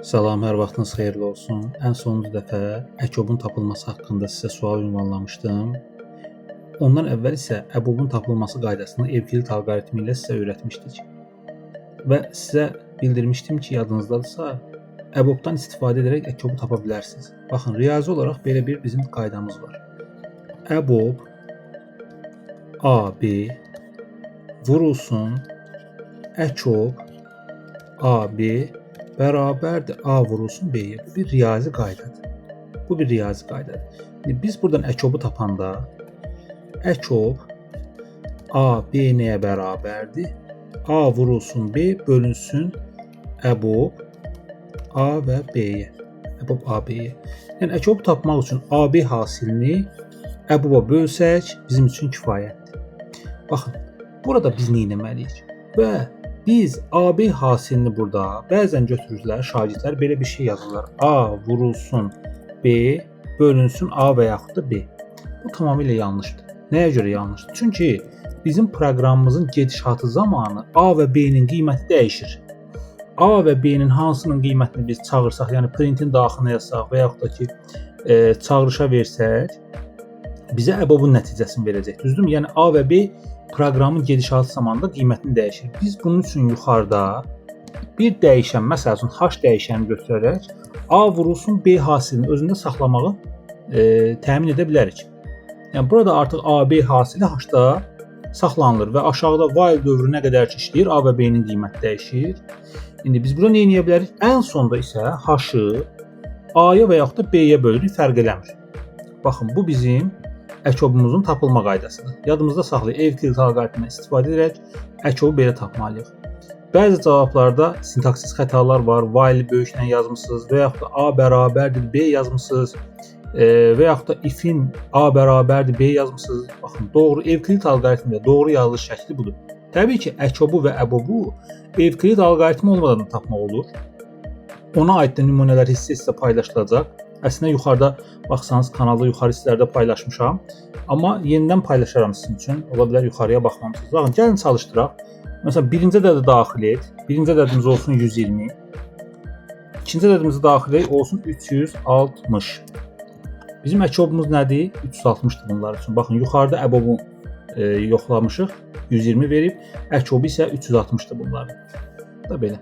Salam, hər vaxtınız xeyirli olsun. Ən sonuncu dəfə əkobun tapılması haqqında sizə sual ünvanlamışdım. Ondan əvvəl isə əbobun tapılması qaydasını Evclid alqoritmi ilə sizə öyrətmişdik. Və sizə bildirmişdim ki, yadınızdadırsa, əbobdan istifadə edərək əkobu tapa bilərsiniz. Baxın, riyazi olaraq belə bir bizim qaydamız var. Əbob AB vurulsun əkob AB bərabərdir A vurulsun B-yə. Bu bir riyazi qaydadır. Biz buradan əkobu tapanda əkob A B nəyə bərabərdir? A vurulsun B bölünsün əbob A və B-yə. Əbob A B-yə. Yəni əkobu tapmaq üçün AB hasilini əboba bölsək bizim üçün kifayətdir. Baxın, burada biz nə etməliyik? Və biz AB hasilini burada bəzən götürürlər, şagirdlər belə bir şey yazırlar. A vurulsun B bölünsün A və yaxud da B. Bu tamamilə yanlışdır. Nəyə görə yanlışdır? Çünki bizim proqramımızın gedişatı zamanı A və B-nin qiyməti dəyişir. A və B-nin hansının qiymətini biz çağırsaq, yəni printin daxilinə yazsaq və yaxud da ki, çağırışa versək, bizə əbobun nəticəsini verəcək. Düzdürmü? Yəni A və B proqramın gedişatı zamanında qiymətini dəyişir. Biz bunun üçün yuxarıda bir dəyişən, məsəl üçün H dəyişəni götürərək A vurulsun B hasilini özündə saxlamağı təmin edə bilərik. Yəni burada artıq AB hasili H-da saxlanılır və aşağıda while dövrü nə qədər ki işləyir, A və B-nin qiyməti dəyişir. İndi biz burada nə edə bilərik? Ən sonda isə H-ı A-ya və yaxud da B-yə bölürük, fərq eləmir. Baxın, bu bizim əkobumuzun tapılma qaydasıdır. Yadımızda saxlayaq, Evclid alqoritmindən istifadə edərək əkobu belə tapmalıyıq. Bəzi cavablarda sintaksis xətalar var, while böyüklə yazmısınız və yaxud da A bərabərdir B yazmısınız və yaxud da if-in A bərabərdir B yazmısınız. Baxın, doğru Evclid alqoritmində doğru yazılış şəkli budur. Təbii ki, əkobu və əbobu Evclid alqoritmi olmadan da tapmaq olur. Ona aid də nümunələr hissə paylaşılacaq. Əslində yuxarıda baxsanız kanalda yuxarı hissələrdə paylaşmışam. Amma yenidən paylaşaram sizin üçün. Ola bilər yuxarıya baxmamısınız. Baxın, gəlin çalışdıraq. Məsələn, birinci ədədi daxil et. Birinci ədədimiz olsun 120. İkinci ədədimizi daxil et olsun 360. Bizim əkobumuz nədir? 360-dır bunlar üçün. Baxın, yuxarıda əbobu yoxlamışıq. 120 verib. Əkobu isə 360-dır bunların. Da belə.